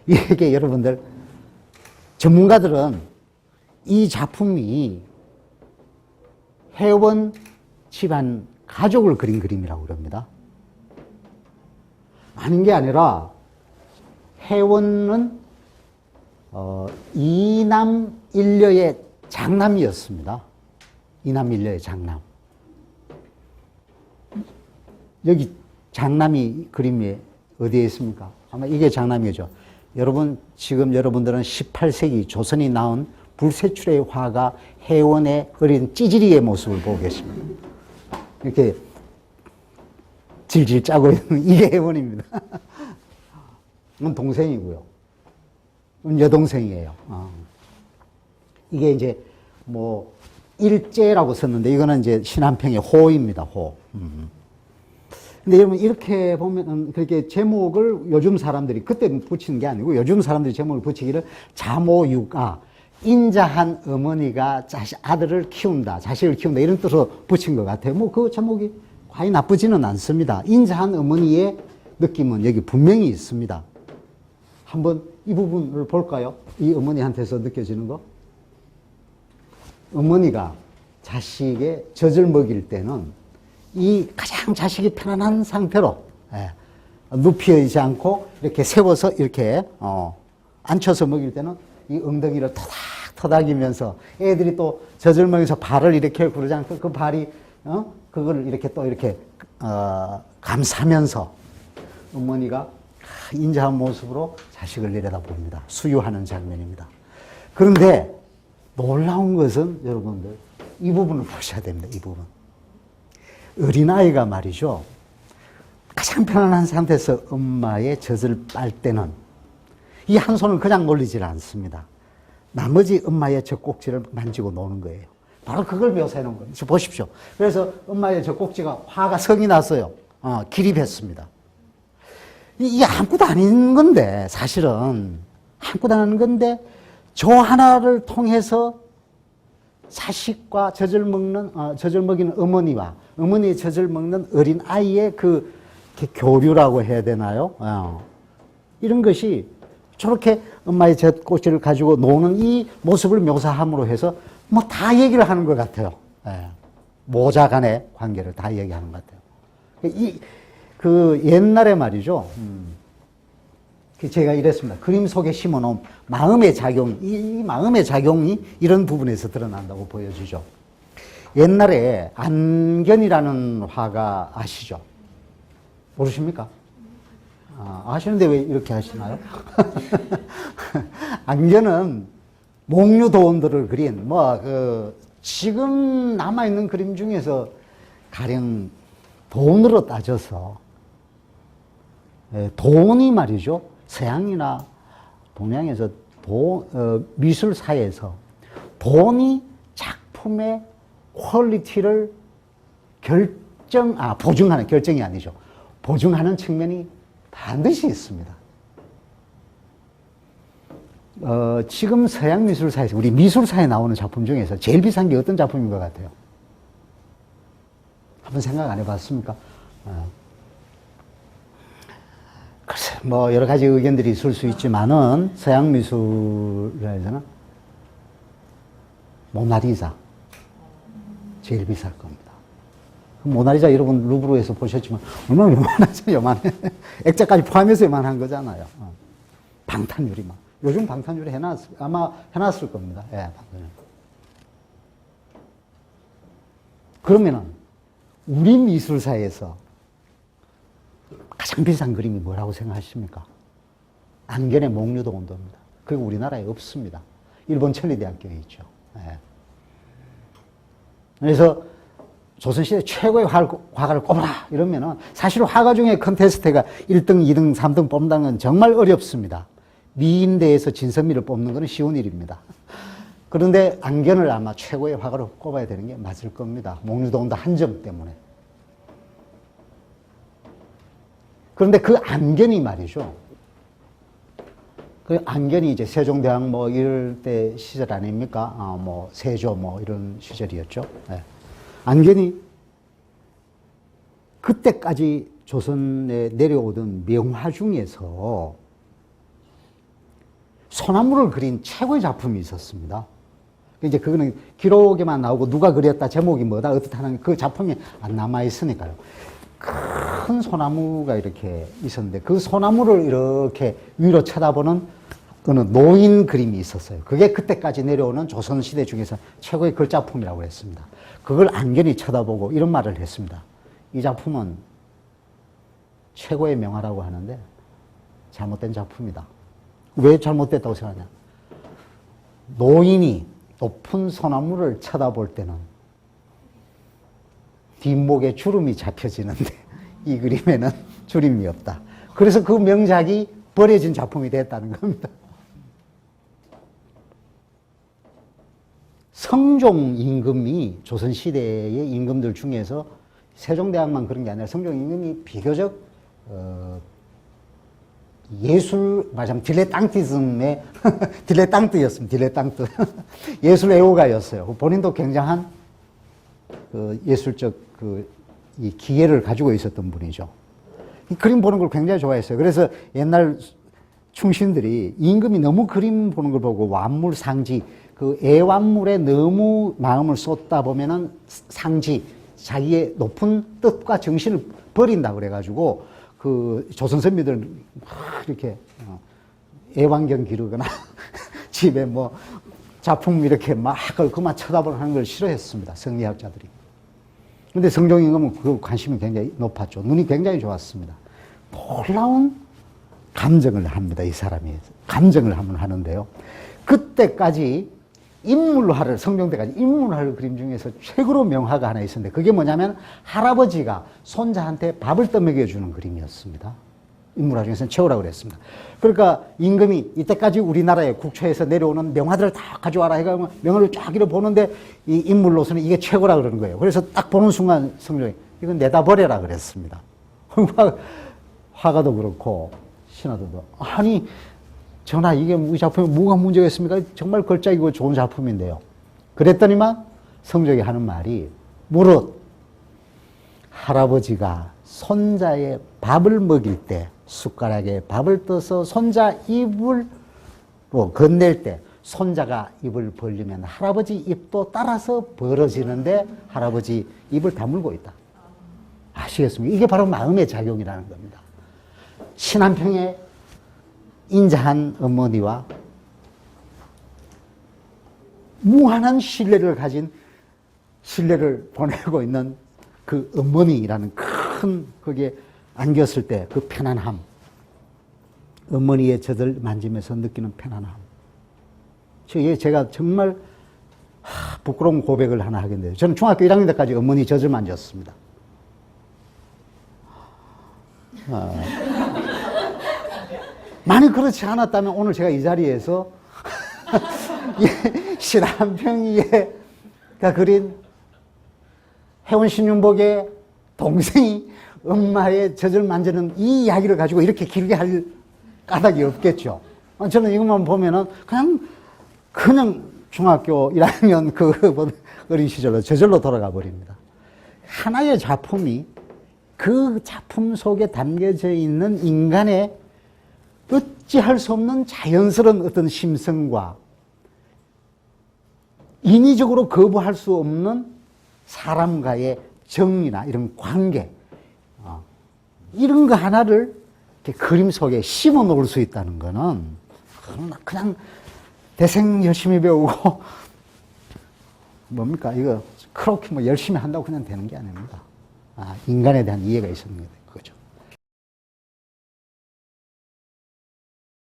이게 여러분들, 전문가들은 이 작품이 회원 집안 가족을 그린 그림이라고 그럽니다. 아닌 게 아니라 회원은 이남 일녀의 장남이었습니다. 이남 일녀의 장남. 여기 장남이 그림이 어디에 있습니까? 아마 이게 장남이죠. 여러분, 지금 여러분들은 18세기 조선이 나온 불세출의 화가 회원의 어린 찌질이의 모습을 보고 계십니다. 이렇게 질질 짜고 있는 이게 회원입니다. 이건 동생이고요. 이건 여동생이에요. 이게 이제 뭐 일제라고 썼는데 이거는 이제 신한평의 호입니다. 호. 근데 여러분 이렇게 보면은 그렇게 제목을 요즘 사람들이 그때 붙이는 게 아니고 요즘 사람들이 제목을 붙이기를 자모육아, 인자한 어머니가 아들을 키운다, 자식을 키운다 이런 뜻으로 붙인 것 같아요. 뭐 그 제목이 과히 나쁘지는 않습니다. 인자한 어머니의 느낌은 여기 분명히 있습니다. 한번 이 부분을 볼까요? 이 어머니한테서 느껴지는 거. 어머니가 자식의 젖을 먹일 때는 이 가장 자식이 편안한 상태로 눕히지 않고 이렇게 세워서 이렇게 앉혀서 먹일 때는 이 엉덩이를 토닥토닥이면서 애들이 또 젖을 먹여서 발을 이렇게 구르지 않고 그 발이 그걸 이렇게 또 이렇게 감싸면서 어머니가 인자한 모습으로 자식을 내려다봅니다. 수유하는 장면입니다. 그런데 놀라운 것은 여러분들 이 부분을 보셔야 됩니다. 이 부분. 어린아이가 말이죠. 가장 편안한 상태에서 엄마의 젖을 빨 때는 이 한 손을 그냥 놀리질 않습니다. 나머지 엄마의 젖꼭지를 만지고 노는 거예요. 바로 그걸 묘사해 놓은 거예요. 보십시오. 그래서 엄마의 젖꼭지가 화가 성이 났어요. 기립했습니다. 이게 아무것도 아닌 건데, 사실은. 아무것도 아닌 건데, 저 하나를 통해서 자식과 젖을 먹이는 어머니와 어머니의 젖을 먹는 어린 아이의 그 교류라고 해야 되나요? 이런 것이 저렇게 엄마의 젖꼭지를 가지고 노는 이 모습을 묘사함으로 해서 뭐 다 얘기를 하는 것 같아요. 모자 간의 관계를 다 얘기하는 것 같아요. 그 옛날에 말이죠. 제가 이랬습니다. 그림 속에 심어놓은 마음의 작용, 이 마음의 작용이 이런 부분에서 드러난다고 보여지죠. 옛날에 안견이라는 화가 아시죠? 모르십니까? 아시는데 왜 이렇게 하시나요? 안견은 목류도원들을 그린, 지금 남아있는 그림 중에서 가령 돈으로 따져서, 돈이 말이죠. 서양이나 동양에서 미술사에서 돈이 작품의 퀄리티를 보증하는, 결정이 아니죠. 보증하는 측면이 반드시 있습니다. 지금 서양 미술사에서, 우리 미술사에 나오는 작품 중에서 제일 비싼 게 어떤 작품인 것 같아요? 한번 생각 안 해봤습니까? 글쎄, 여러 가지 의견들이 있을 수 있지만은, 서양 미술에서는 모나리자. 제일 비쌀 겁니다. 모나리자 여러분 루브르에서 보셨지만, 얼마나 요만하죠, 요만해. 액자까지 포함해서 요만한 거잖아요. 방탄유리만. 요즘 방탄유리 아마 해놨을 겁니다. 방탄유리. 그러면은, 우리 미술사에서 가장 비싼 그림이 뭐라고 생각하십니까? 안견의 목류도원도입니다. 그리고 우리나라에 없습니다. 일본 천리대학교에 있죠. 그래서 조선시대 최고의 화가를 꼽아라 이러면은 사실 화가 중에 컨테스트가 1등, 2등, 3등 뽑는다는 건 정말 어렵습니다. 미인대에서 진선미를 뽑는 건 쉬운 일입니다. 그런데 안견을 아마 최고의 화가로 꼽아야 되는 게 맞을 겁니다. 목류도원도 한 점 때문에. 그런데 그 안견이 말이죠. 그 안견이 이제 세종대왕 이럴 때 시절 아닙니까? 세조 이런 시절이었죠. 안견이 그때까지 조선에 내려오던 명화 중에서 소나무를 그린 최고의 작품이 있었습니다. 이제 그거는 기록에만 나오고 누가 그렸다, 제목이 뭐다, 어떻다는 그 작품이 안 남아있으니까요. 큰 소나무가 이렇게 있었는데 그 소나무를 이렇게 위로 쳐다보는 어느 노인 그림이 있었어요. 그게 그때까지 내려오는 조선시대 중에서 최고의 글작품이라고 했습니다. 그걸 안견히 쳐다보고 이런 말을 했습니다. 이 작품은 최고의 명화라고 하는데 잘못된 작품이다. 왜 잘못됐다고 생각하냐? 노인이 높은 소나무를 쳐다볼 때는 뒷목에 주름이 잡혀지는데 이 그림에는 주름이 없다. 그래서 그 명작이 버려진 작품이 됐다는 겁니다. 성종 임금이 조선시대의 임금들 중에서 세종대왕만 그런 게 아니라 성종 임금이 비교적 예술, 말하자면 딜레탕티즘의 딜레탕트였습니다. 딜레탕트. 예술 애호가였어요. 본인도 굉장한 그 예술적 이 기회를 가지고 있었던 분이죠. 이 그림 보는 걸 굉장히 좋아했어요. 그래서 옛날 충신들이 임금이 너무 그림 보는 걸 보고 완물, 상지, 그 애완물에 너무 마음을 쏟다 보면은 상지, 자기의 높은 뜻과 정신을 버린다 그래가지고 그 조선 선비들 막 이렇게 애완경 기르거나 집에 뭐 작품 이렇게 막 그만 쳐다보는 걸 싫어했습니다. 성리학자들이. 근데 성종 임금은 그 관심이 굉장히 높았죠. 눈이 굉장히 좋았습니다. 놀라운 감정을 합니다. 이 사람이. 감정을 한번 하는데요. 그때까지 인물화를, 성종 때까지 인물화를 그림 중에서 최고로 명화가 하나 있었는데 그게 뭐냐면 할아버지가 손자한테 밥을 떠먹여주는 그림이었습니다. 인물화 중에서는 최고라고 그랬습니다. 그러니까 임금이 이때까지 우리나라의 국초에서 내려오는 명화들을 다 가져와라 해가지고 명화를 쫙 이렇게 보는데 이 인물로서는 이게 최고라 그러는 거예요. 그래서 딱 보는 순간 성종이 이건 내다 버려라 그랬습니다. 화가도 그렇고 신하들도 아니 전하 이게 이 작품이 뭐가 문제가 있습니까? 정말 걸작이고 좋은 작품인데요. 그랬더니만 성종이 하는 말이 무릇 할아버지가 손자의 밥을 먹일 때 숟가락에 밥을 떠서 손자 입을 건넬 때 손자가 입을 벌리면 할아버지 입도 따라서 벌어지는데 할아버지 입을 다물고 있다. 아시겠습니까? 이게 바로 마음의 작용이라는 겁니다. 신한평에 인자한 어머니와 무한한 신뢰를 가진 신뢰를 보내고 있는 그 어머니라는 큰 거기에 안겼을 때 그 편안함, 어머니의 젖을 만지면서 느끼는 편안함. 제가 정말 부끄러운 고백을 하나 하겠는데요. 저는 중학교 1학년 때까지 어머니 젖을 만졌습니다. 만약 그렇지 않았다면 오늘 제가 이 자리에서 신한평이가 그린 해운신윤복의 동생이 엄마의 젖을 만지는 이 이야기를 가지고 이렇게 길게 할 까닭이 없겠죠. 저는 이것만 보면은 그냥 중학교 1학년 그 어린 시절로 저절로 돌아가 버립니다. 하나의 작품이 그 작품 속에 담겨져 있는 인간의 어찌할 수 없는 자연스러운 어떤 심성과 인위적으로 거부할 수 없는 사람과의 정이나 이런 관계, 이런 거 하나를 이렇게 그림 속에 심어 놓을 수 있다는 거는 그냥 대생 열심히 배우고 뭡니까? 이거 그렇게 뭐 열심히 한다고 그냥 되는 게 아닙니다. 인간에 대한 이해가 있었는 거예요.